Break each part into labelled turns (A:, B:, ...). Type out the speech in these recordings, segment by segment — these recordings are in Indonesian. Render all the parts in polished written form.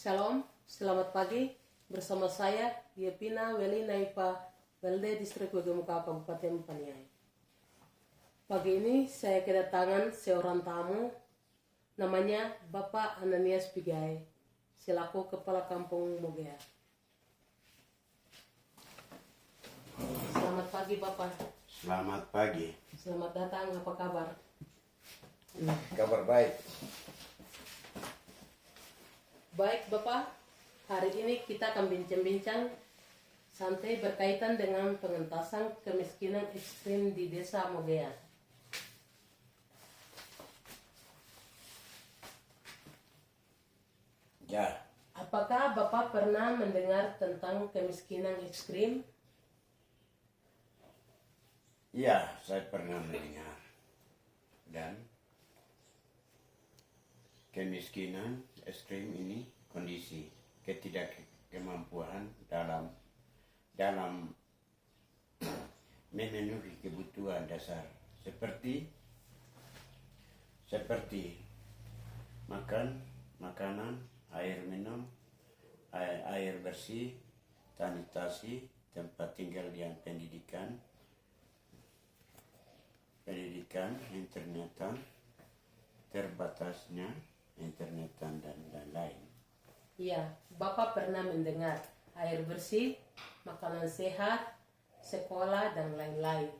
A: Shalom, selamat pagi. Bersama saya, Yepina Weli Naipa, Welde Distrik Wegemuka Kabupaten Paniai. Pagi ini saya kedatangan seorang tamu, namanya Bapak Ananias Pigai, selaku Kepala Kampung Mogea. Selamat pagi Bapak.
B: Selamat pagi.
A: Selamat datang, apa kabar?
B: Kabar baik.
A: Baik Bapak, hari ini kita akan bincang-bincang santai berkaitan dengan pengentasan kemiskinan ekstrim di Desa Mogea.
B: Ya,
A: Apakah Bapak pernah mendengar tentang kemiskinan ekstrim?
B: ya, saya pernah mendengar. Dan kemiskinan ekstrim ini kondisi ketidakmampuan dalam memenuhi kebutuhan dasar seperti makanan, air minum, air bersih, sanitasi, tempat tinggal yang pendidikan, internetan, terbatasnya internetan dan lain-lain.
A: Ya, Bapak pernah mendengar air bersih, makanan sehat, sekolah, dan lain-lain.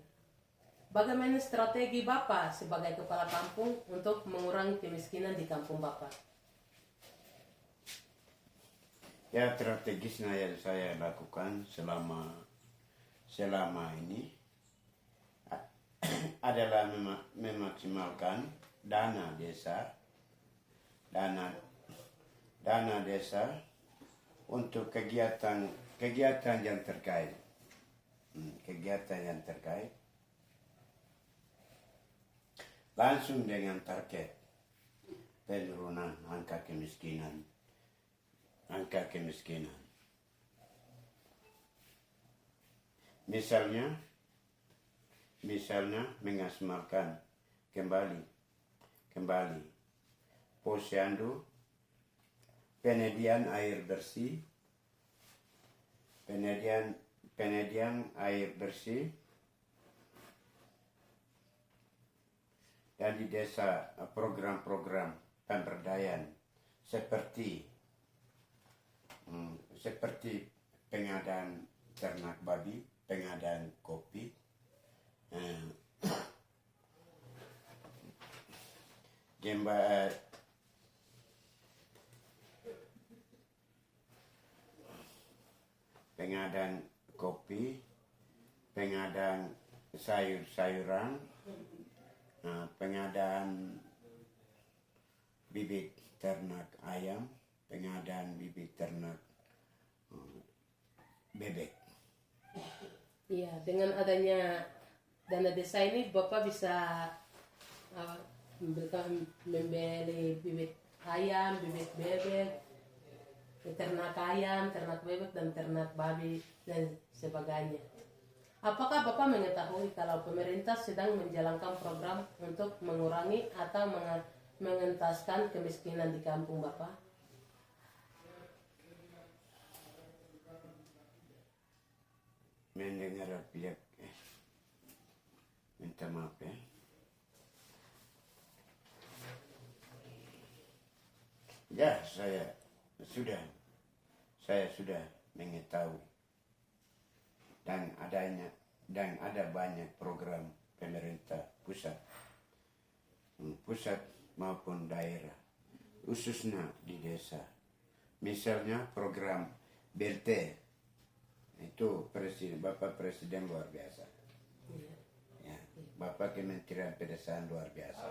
A: Bagaimana strategi Bapak sebagai kepala kampung untuk mengurangi kemiskinan di kampung Bapak?
B: Ya, strategisnya yang saya lakukan selama ini adalah memaksimalkan dana desa untuk kegiatan yang terkait. Langsung dengan target penurunan angka kemiskinan. Misalnya mengasmalkan kembali posyandu, penyediaan air bersih, dan di desa program-program pemberdayaan seperti pengadaan ternak babi, pengadaan kopi, pengadaan sayur-sayuran, pengadaan bibit ternak ayam, pengadaan bibit ternak bebek.
A: Iya, dengan adanya dana desa ini Bapak bisa membeli bibit ayam, bibit bebek, ternak ayam, ternak bebek, dan ternak babi, dan sebagainya. Apakah Bapak mengetahui kalau pemerintah sedang menjalankan program untuk mengurangi atau mengentaskan kemiskinan di kampung Bapak?
B: Mendengar pihak minta maaf ya. Ya, saya sudah mengetahui dan ada banyak program pemerintah pusat maupun daerah, khususnya di desa. Misalnya program BLT, itu Bapak Presiden luar biasa. Ya, Bapak Kementerian Pedesaan luar biasa.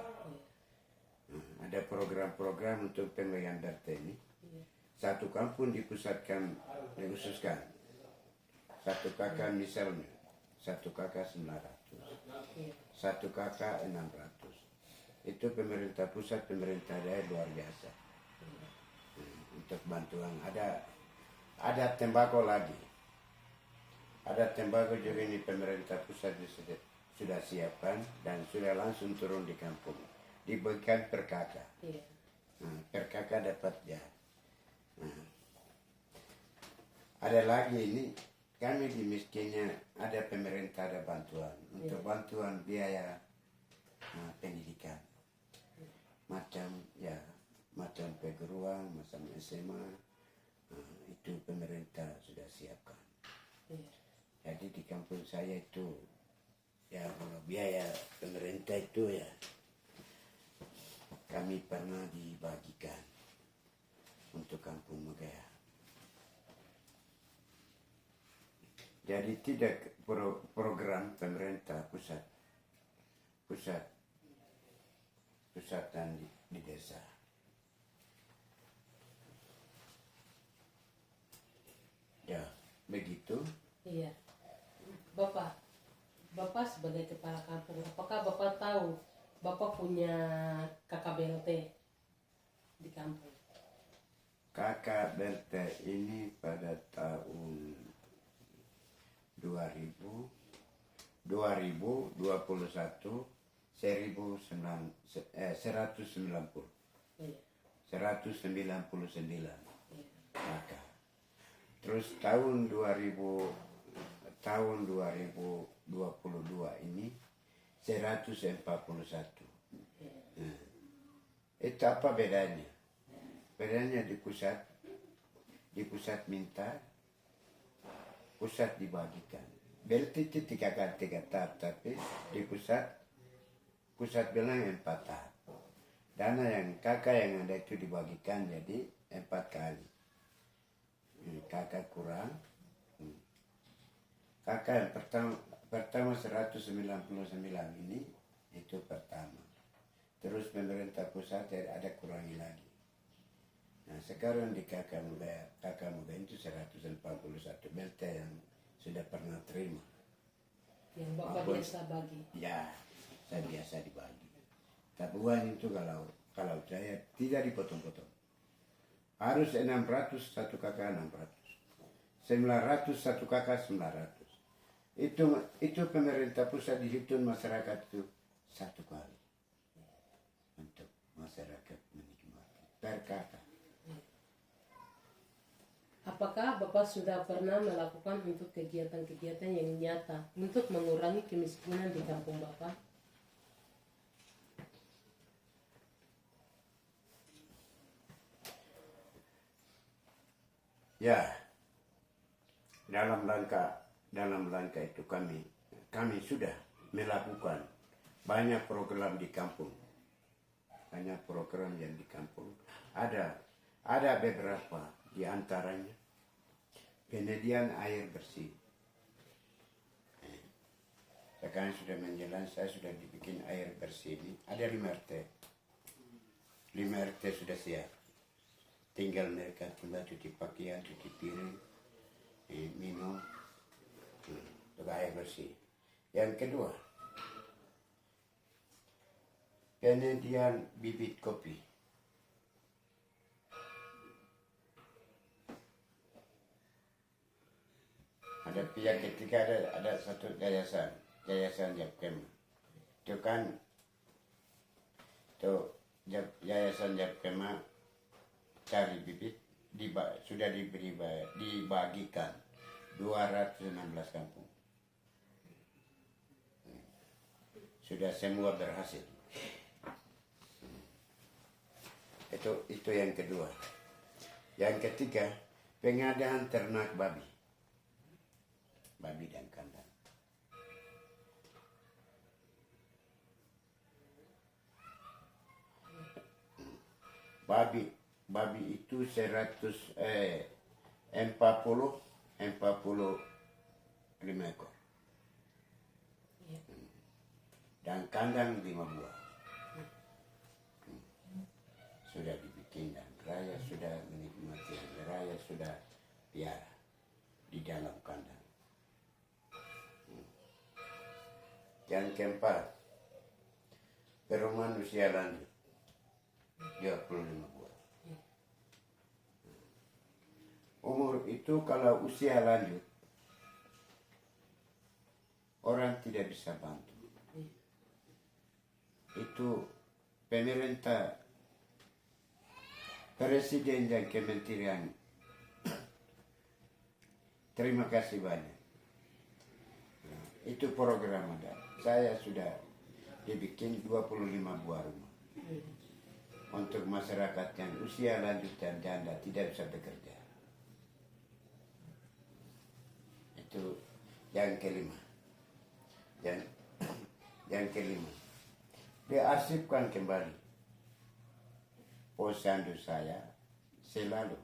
B: Ada program-program untuk pemberian BLT ini. Satu kampung dikhususkan. Satu kakak misalnya, satu kakak 900, satu kakak 600. Itu pemerintah pusat, pemerintah daerah luar biasa. Untuk bantuan ada tembakau lagi. Ada tembakau juga ini pemerintah pusat sudah siapkan dan sudah langsung turun di kampung. Dibagikan per kakak. Per kakak dapat ya. ada lagi ini, kami di miskinnya ada pemerintah, ada bantuan untuk bantuan biaya pendidikan, macam perguruan, macam SMA, itu pemerintah sudah siapkan. Jadi di kampung saya itu ya kalau biaya pemerintah itu ya kami pernah dibagikan untuk kampung Megaya. Jadi tidak program pemerintah pusatan di desa. Ya, begitu.
A: Iya. Bapak sebagai kepala kampung, apakah Bapak tahu Bapak punya KKBLT di kampung?
B: KKBLT ini pada tahun 2021 190.
A: Iya.
B: 199 kakak. Terus tahun 2022 ini 141. Itu apa bedanya? Bedanya di pusat minta, pusat dibagikan. BLT itu 3 tahap, tapi di pusat bilang 4 tahap. Dana yang kakak yang ada itu dibagikan jadi 4 kali. Kakak kurang. Kakak yang pertama 199 ini itu pertama. Terus pemerintah pusat ada kurangi lagi. Nah sekarang di kakak muda itu 141 BLT yang sudah pernah terima.
A: Yang Bapak biasa bagi?
B: Ya, saya biasa dibagi. Tapi uang itu kalau saya tidak dipotong-potong. Harus 600 satu kakak 600. 900 satu kakak 900. Itu pemerintah pusat dihitung masyarakat itu 1 kali. Untuk masyarakat menikmati per kakak.
A: Apakah Bapak sudah pernah melakukan untuk kegiatan-kegiatan yang nyata untuk mengurangi kemiskinan di kampung Bapak?
B: Ya, dalam rangka itu kami sudah melakukan banyak program di kampung. Banyak program yang di kampung. Ada beberapa di antaranya penyediaan air bersih. Sekarang sudah menjelang, saya sudah dibikin air bersih ini. Ada 5 RT. 5 RT sudah siap. Tinggal mereka cuci pakaian, cuci piring, minum, untuk air bersih. Yang kedua, penyediaan bibit kopi. Ada pihak ketiga, ada satu yayasan Japkema. Itu kan, yayasan Japkema cari bibit sudah dibagikan 216 kampung. Sudah semua berhasil. Itu yang kedua. Yang ketiga, pengadaan ternak babi dan kandang. Babi itu 45 ekor. Dan kandang 5 buah. Sudah dibikin dan raya sudah menikmati, raya sudah piara di dalam kandang. Yang keempat, perumahan usia lanjut 25 buah. Umur itu kalau usia lanjut, orang tidak bisa bantu. Itu pemerintah, presiden dan kementerian Terima kasih banyak. Nah, itu program ada. Saya sudah dibikin 25 buah rumah. Untuk masyarakat yang usia lanjut dan janda tidak bisa bekerja. Itu yang kelima. Yang kelima, diarsipkan kembali posyandu saya selalu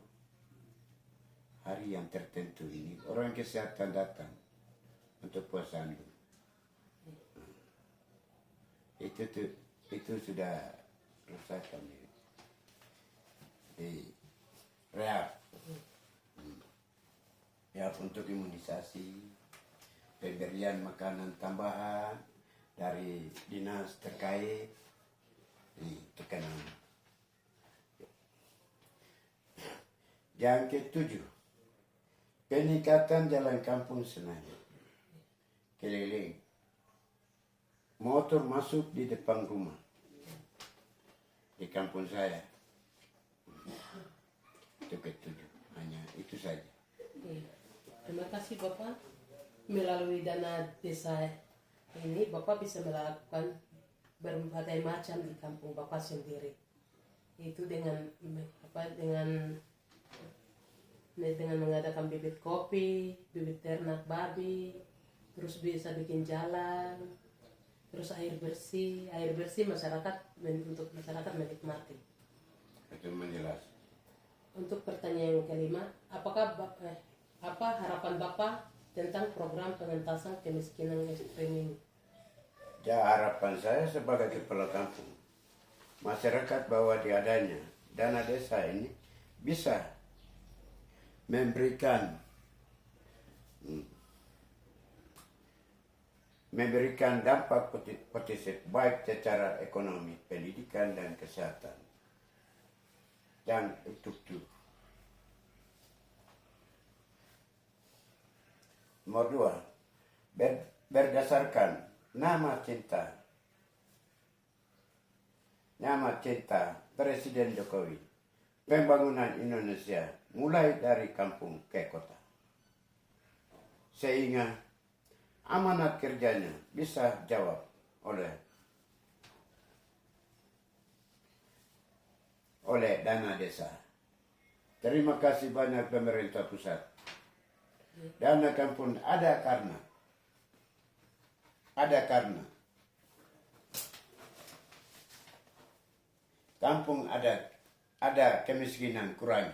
B: hari yang tertentu ini orang kesehatan datang untuk posyandu. Itu sudah rusak kami di rehab. Ya, untuk imunisasi, pemberian makanan tambahan dari dinas terkait, tekanan. Yang ketujuh, peningkatan jalan kampung Senayan keliling. Motor masuk di depan rumah di kampung saya. Itu ketujuh, hanya itu saja.
A: Terima kasih Bapak. Melalui dana desa ini Bapak bisa melakukan berbagai macam di kampung Bapak sendiri. Itu dengan mengadakan bibit kopi, bibit ternak babi, terus bisa bikin jalan, terus air bersih masyarakat untuk masyarakat menikmati.
B: Itu menjelas.
A: Untuk pertanyaan yang kelima, apa harapan Bapak tentang program pengentasan kemiskinan ekstrim ini?
B: Ya, harapan saya sebagai kepala kampung, masyarakat bahwa diadanya dana desa ini bisa memberikan dampak positif baik secara ekonomi, pendidikan dan kesehatan. Dan untuk itu. Nomor 2, berdasarkan nama cinta Presiden Jokowi, pembangunan Indonesia mulai dari kampung ke kota. Sehingga amanat kerjanya bisa jawab oleh dana desa. Terima kasih banyak pemerintah pusat. Dana kampung ada karena kampung ada kemiskinan kurangi.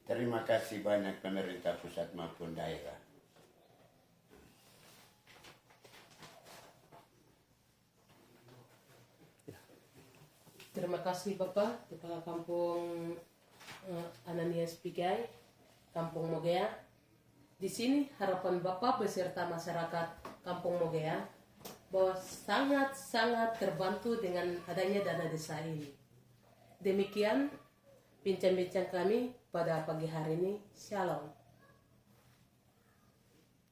B: Terima kasih banyak pemerintah pusat maupun daerah.
A: Terima kasih Bapak, Kepala Kampung Ananias Pigai, Kampung Mogea. Di sini harapan Bapak beserta masyarakat Kampung Mogea bahwa sangat-sangat terbantu dengan adanya dana desa ini. Demikian bincang-bincang kami pada pagi hari ini. Shalom.